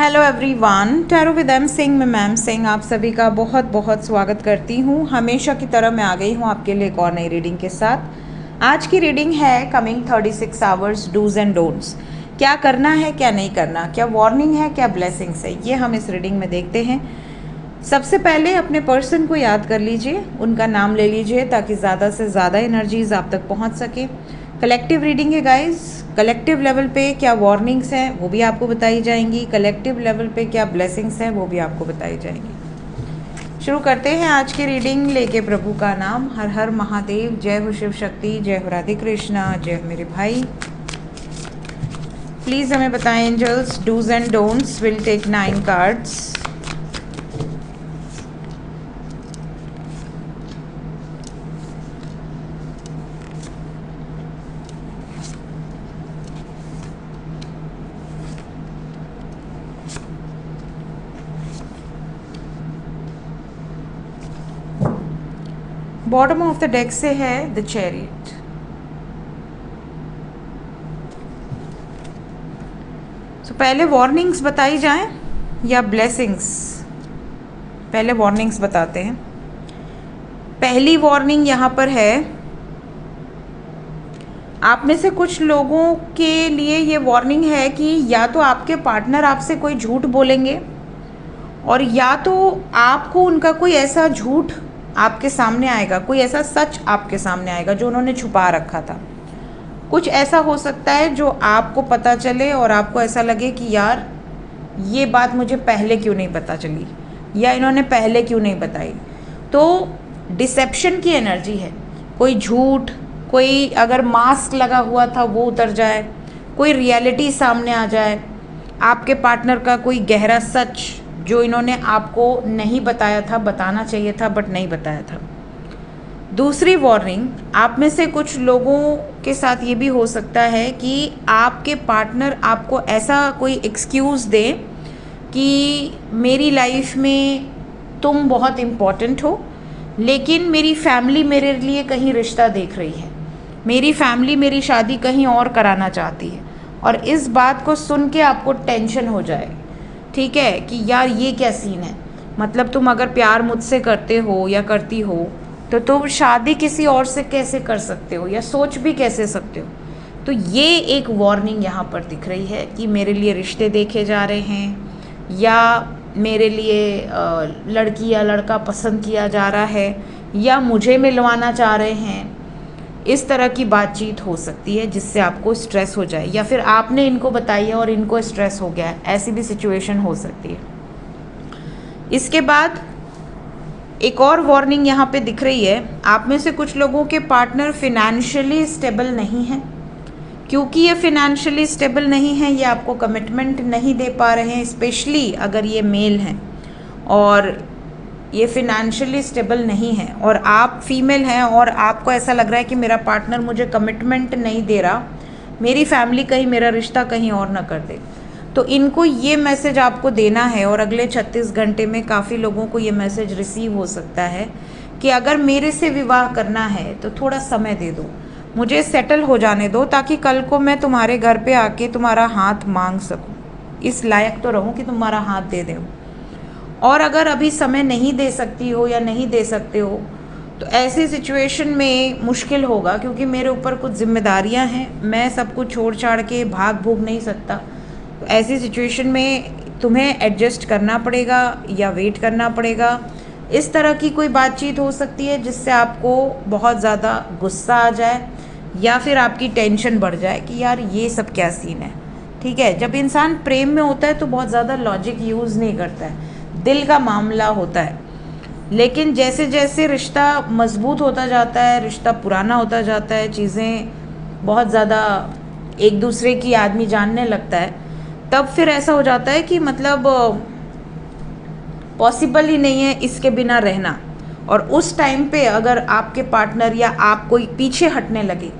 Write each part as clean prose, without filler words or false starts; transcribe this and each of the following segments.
Hello everyone, tarot with M Singh में ma'am Singh आप सभी का बहुत बहुत स्वागत करती हूँ। हमेशा की तरह मैं आ गई हूँ आपके लिए एक और नई रीडिंग के साथ। आज की रीडिंग है coming 36 hours dos and don'ts. क्या करना है, क्या नहीं करना, क्या वार्निंग है, क्या ब्लेसिंग्स है, ये हम इस रीडिंग में देखते हैं। सबसे पहले अपने पर्सन को याद कर लीजिए, उनका नाम ले लीजिए ताकि ज़्यादा से ज़्यादा एनर्जीज आप तक पहुँच सके। कलेक्टिव रीडिंग है गाइस। कलेक्टिव लेवल पे क्या वार्निंग्स हैं वो भी आपको बताई जाएंगी, कलेक्टिव लेवल पे क्या ब्लेसिंग्स हैं वो भी आपको बताई जाएंगी। शुरू करते हैं आज की रीडिंग लेके प्रभु का नाम। हर हर महादेव, जय हो शिव शक्ति, जय हो राधे कृष्णा, जय हो मेरे भाई। प्लीज़ हमें बताएं angels, dos and don'ts. Will take 9 cards. Bottom of the deck से है द चैरियट। तो पहले वार्निंग्स बताई जाएं या ब्लेसिंग्स? पहले वार्निंग्स बताते हैं। पहली वार्निंग यहाँ पर है, आप में से कुछ लोगों के लिए ये वार्निंग है कि या तो आपके पार्टनर आपसे कोई झूठ बोलेंगे और या तो आपको उनका कोई ऐसा झूठ आपके सामने आएगा, कोई ऐसा सच आपके सामने आएगा जो उन्होंने छुपा रखा था। कुछ ऐसा हो सकता है जो आपको पता चले और आपको ऐसा लगे कि यार ये बात मुझे पहले क्यों नहीं पता चली या इन्होंने पहले क्यों नहीं बताई। तो डिसेप्शन की एनर्जी है। कोई झूठ, कोई अगर मास्क लगा हुआ था वो उतर जाए, कोई रियलिटी सामने आ जाए, आपके पार्टनर का कोई गहरा सच जो इन्होंने आपको नहीं बताया था, बताना चाहिए था बट नहीं बताया था। दूसरी वार्निंग, आप में से कुछ लोगों के साथ ये भी हो सकता है कि आपके पार्टनर आपको ऐसा कोई एक्सक्यूज़ दे कि मेरी लाइफ में तुम बहुत इम्पॉर्टेंट हो लेकिन मेरी फैमिली मेरे लिए कहीं रिश्ता देख रही है, मेरी फैमिली मेरी शादी कहीं और कराना चाहती है। और इस बात को सुन के आपको टेंशन हो जाए, ठीक है, कि यार ये क्या सीन है। मतलब तुम अगर प्यार मुझसे करते हो या करती हो तो तुम शादी किसी और से कैसे कर सकते हो या सोच भी कैसे सकते हो। तो ये एक वार्निंग यहाँ पर दिख रही है कि मेरे लिए रिश्ते देखे जा रहे हैं या मेरे लिए लड़की या लड़का पसंद किया जा रहा है या मुझे मिलवाना चाह रहे हैं। इस तरह की बातचीत हो सकती है जिससे आपको स्ट्रेस हो जाए या फिर आपने इनको बताई है और इनको स्ट्रेस हो गया है, ऐसी भी सिचुएशन हो सकती है। इसके बाद एक और वार्निंग यहाँ पे दिख रही है, आप में से कुछ लोगों के पार्टनर फिनेंशियली स्टेबल नहीं हैं। क्योंकि ये फिनेंशियली स्टेबल नहीं है, ये आपको कमिटमेंट नहीं दे पा रहे हैं, स्पेशली अगर ये मेल हैं और ये फिनेंशियली स्टेबल नहीं है और आप फीमेल हैं और आपको ऐसा लग रहा है कि मेरा पार्टनर मुझे कमिटमेंट नहीं दे रहा, मेरी फैमिली कहीं मेरा रिश्ता कहीं और ना कर दे। तो इनको ये मैसेज आपको देना है और अगले 36 घंटे में काफ़ी लोगों को ये मैसेज रिसीव हो सकता है कि अगर मेरे से विवाह करना है तो थोड़ा समय दे दो, मुझे सेटल हो जाने दो ताकि कल को मैं तुम्हारे घर पे आके तुम्हारा हाथ मांग सकूं, इस लायक तो रहूं कि तुम्हारा हाथ दे दूं। और अगर अभी समय नहीं दे सकती हो या नहीं दे सकते हो तो ऐसी सिचुएशन में मुश्किल होगा क्योंकि मेरे ऊपर कुछ जिम्मेदारियां हैं, मैं सब कुछ छोड़ छाड़ के भाग भूग नहीं सकता। तो ऐसी सिचुएशन में तुम्हें एडजस्ट करना पड़ेगा या वेट करना पड़ेगा। इस तरह की कोई बातचीत हो सकती है जिससे आपको बहुत ज़्यादा गुस्सा आ जाए या फिर आपकी टेंशन बढ़ जाए कि यार ये सब क्या सीन है। ठीक है, जब इंसान प्रेम में होता है तो बहुत ज़्यादा लॉजिक यूज़ नहीं करता है, दिल का मामला होता है। लेकिन जैसे जैसे रिश्ता मजबूत होता जाता है, रिश्ता पुराना होता जाता है, चीज़ें बहुत ज़्यादा एक दूसरे की आदमी जानने लगता है, तब फिर ऐसा हो जाता है कि मतलब पॉसिबल ही नहीं है इसके बिना रहना। और उस टाइम पे अगर आपके पार्टनर या आप कोई पीछे हटने लगे,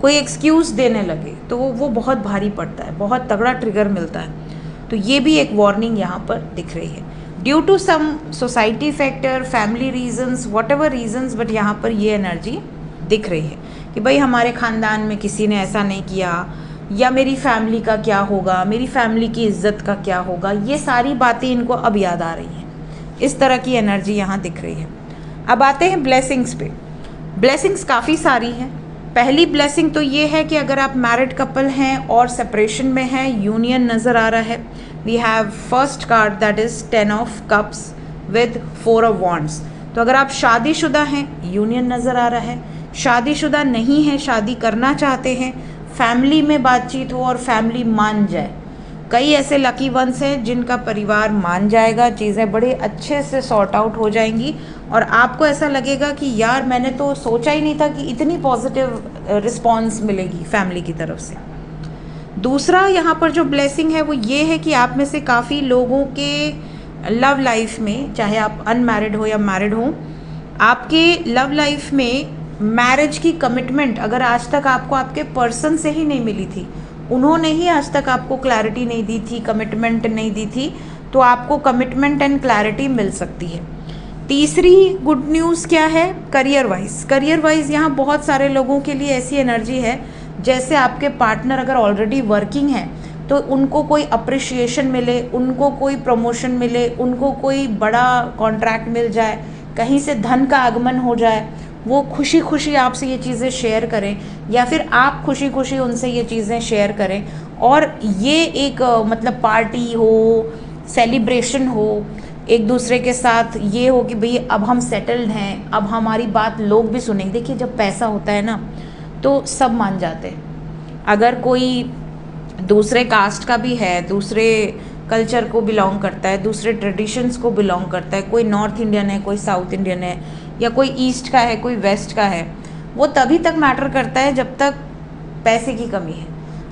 कोई एक्सक्यूज़ देने लगे तो वो बहुत भारी पड़ता है, बहुत तगड़ा ट्रिगर मिलता है। तो ये भी एक वार्निंग यहाँ पर दिख रही है due to some society factor, family reasons, whatever reasons, but यहाँ पर ये एनर्जी दिख रही है कि भाई हमारे ख़ानदान में किसी ने ऐसा नहीं किया या मेरी फैमिली का क्या होगा, मेरी फैमिली की इज्जत का क्या होगा, ये सारी बातें इनको अब याद आ रही हैं। इस तरह की एनर्जी यहाँ दिख रही है। अब आते हैं ब्लेसिंग्स पे। ब्लेसिंग्स काफ़ी सारी हैं। पहली ब्लेसिंग तो ये है कि अगर आप मैरिड कपल हैं और सेपरेशन में हैं, यूनियन नज़र आ रहा है। We have first card that is 10 of cups with 4 of wands. तो अगर आप शादीशुदा हैं, यूनियन नज़र आ रहा है। शादीशुदा नहीं है, शादी करना चाहते हैं, फैमिली में बातचीत हो और फैमिली मान जाए। कई ऐसे लकी वंस हैं जिनका परिवार मान जाएगा, चीज़ें बड़े अच्छे से सॉर्ट आउट हो जाएंगी और आपको ऐसा लगेगा कि यार मैंने तो सोचा ही नहीं था कि इतनी पॉजिटिव रिस्पॉन्स मिलेगी फैमिली की तरफ से। दूसरा यहाँ पर जो ब्लेसिंग है वो ये है कि आप में से काफ़ी लोगों के लव लाइफ में, चाहे आप अनमैरिड हो या मैरिड हो, आपके लव लाइफ में मैरिज की कमिटमेंट अगर आज तक आपको आपके पर्सन से ही नहीं मिली थी, उन्होंने ही आज तक आपको क्लैरिटी नहीं दी थी, कमिटमेंट नहीं दी थी, तो आपको कमिटमेंट एंड क्लैरिटी मिल सकती है। तीसरी गुड न्यूज़ क्या है? Career wise. करियर वाइज यहाँ बहुत सारे लोगों के लिए ऐसी एनर्जी है जैसे आपके पार्टनर अगर ऑलरेडी वर्किंग है तो उनको कोई अप्रिशिएशन मिले, उनको कोई प्रमोशन मिले, उनको कोई बड़ा कॉन्ट्रैक्ट मिल जाए, कहीं से धन का आगमन हो जाए, वो खुशी खुशी आपसे ये चीज़ें शेयर करें या फिर आप खुशी खुशी उनसे ये चीज़ें शेयर करें और ये एक मतलब पार्टी हो, सेलिब्रेशन हो, एक दूसरे के साथ ये हो कि भाई अब हम सेटल्ड हैं, अब हमारी बात लोग भी सुनेंगे। देखिए जब पैसा होता है ना तो सब मान जाते हैं। अगर कोई दूसरे कास्ट का भी है, दूसरे कल्चर को बिलोंग करता है, दूसरे ट्रेडिशंस को बिलोंग करता है, कोई नॉर्थ इंडियन है, कोई साउथ इंडियन है, या कोई ईस्ट का है, कोई वेस्ट का है, वो तभी तक मैटर करता है जब तक पैसे की कमी है।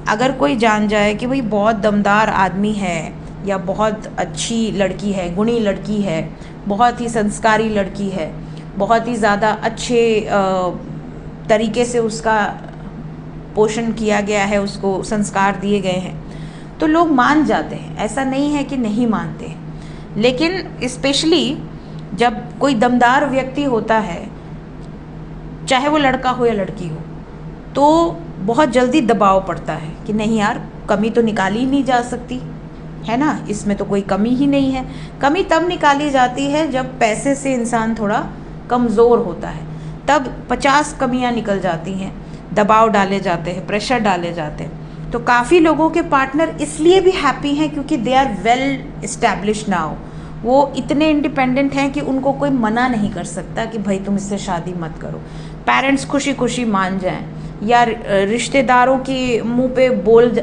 अगर कोई जान जाए कि भाई बहुत दमदार आदमी है या बहुत अच्छी लड़की है, गुणी लड़की है, बहुत ही संस्कारी लड़की है, बहुत ही ज़्यादा अच्छे तरीके से उसका पोषण किया गया है, उसको संस्कार दिए गए हैं, तो लोग मान जाते हैं। ऐसा नहीं है कि नहीं मानते हैं, लेकिन स्पेशली जब कोई दमदार व्यक्ति होता है, चाहे वो लड़का हो या लड़की हो, तो बहुत जल्दी दबाव पड़ता है कि नहीं यार कमी तो निकाली ही नहीं जा सकती है ना, इसमें तो कोई कमी ही नहीं है। कमी तब निकाली जाती है जब पैसे से इंसान थोड़ा कमज़ोर होता है, तब 50 कमियां निकल जाती हैं, दबाव डाले जाते हैं, प्रेशर डाले जाते हैं। तो काफ़ी लोगों के पार्टनर इसलिए भी हैप्पी हैं क्योंकि they are well establish now. वो इतने इंडिपेंडेंट हैं कि उनको कोई मना नहीं कर सकता कि भाई तुम इससे शादी मत करो। पेरेंट्स खुशी खुशी मान जाएं या रिश्तेदारों के मुंह पे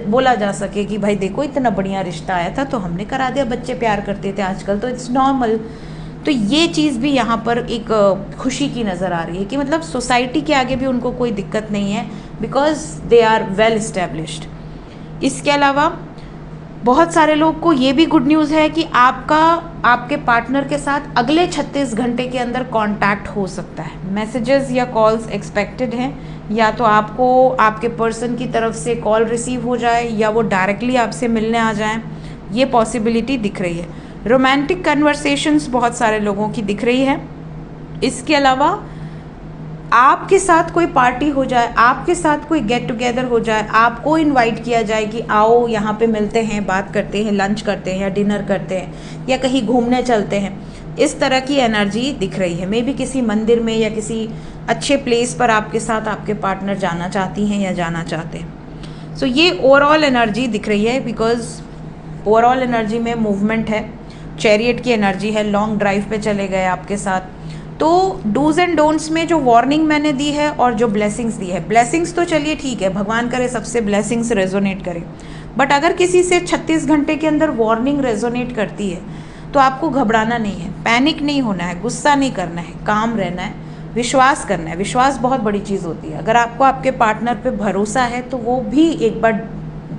बोला जा सके कि भाई देखो इतना बढ़िया रिश्ता आया था तो हमने करा दिया, बच्चे प्यार करते थे आजकल तो इट्स नॉर्मल। तो ये चीज़ भी यहाँ पर एक खुशी की नज़र आ रही है कि मतलब सोसाइटी के आगे भी उनको कोई दिक्कत नहीं है, because they are well established. इसके अलावा बहुत सारे लोग को ये भी गुड न्यूज़ है कि आपके पार्टनर के साथ अगले 36 घंटे के अंदर कांटेक्ट हो सकता है। मैसेजेस या कॉल्स एक्सपेक्टेड हैं, या तो आपको आपके पर्सन की तरफ से कॉल रिसीव हो जाए या वो डायरेक्टली आपसे मिलने आ जाएं, ये पॉसिबिलिटी दिख रही है। रोमांटिक कन्वर्सेशंस बहुत सारे लोगों की दिख रही है। इसके अलावा आपके साथ कोई पार्टी हो जाए, आपके साथ कोई गेट टुगेदर हो जाए, आपको इनवाइट किया जाए कि आओ यहाँ पे मिलते हैं, बात करते हैं, लंच करते हैं या डिनर करते हैं या कहीं घूमने चलते हैं, इस तरह की एनर्जी दिख रही है। मे बी किसी मंदिर में या किसी अच्छे प्लेस पर आपके साथ आपके पार्टनर जाना चाहती हैं या जाना चाहते हैं। सो ये ओवरऑल एनर्जी दिख रही है, बिकॉज ओवरऑल एनर्जी में मूवमेंट है, चैरियट की एनर्जी है, लॉन्ग ड्राइव पे चले गए आपके साथ। तो डूज एंड डोंट्स में जो वार्निंग मैंने दी है और जो ब्लेसिंग्स दी है, ब्लेसिंग्स तो चलिए ठीक है, भगवान करे सबसे ब्लेसिंग्स रेजोनेट करे, बट अगर किसी से 36 घंटे के अंदर वार्निंग रेजोनेट करती है तो आपको घबराना नहीं है, पैनिक नहीं होना है, गुस्सा नहीं करना है, काम रहना है, विश्वास करना है। विश्वास बहुत बड़ी चीज़ होती है। अगर आपको आपके पार्टनर पे भरोसा है तो वो भी एक बार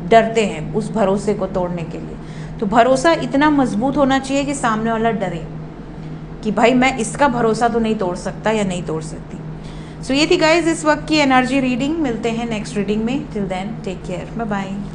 डरते हैं उस भरोसे को तोड़ने के लिए। तो भरोसा इतना मजबूत होना चाहिए कि सामने वाला डरे कि भाई मैं इसका भरोसा तो नहीं तोड़ सकता या नहीं तोड़ सकती। सो ये थी गाइज इस वक्त की एनर्जी रीडिंग। मिलते हैं नेक्स्ट रीडिंग में। Till then take care, bye bye.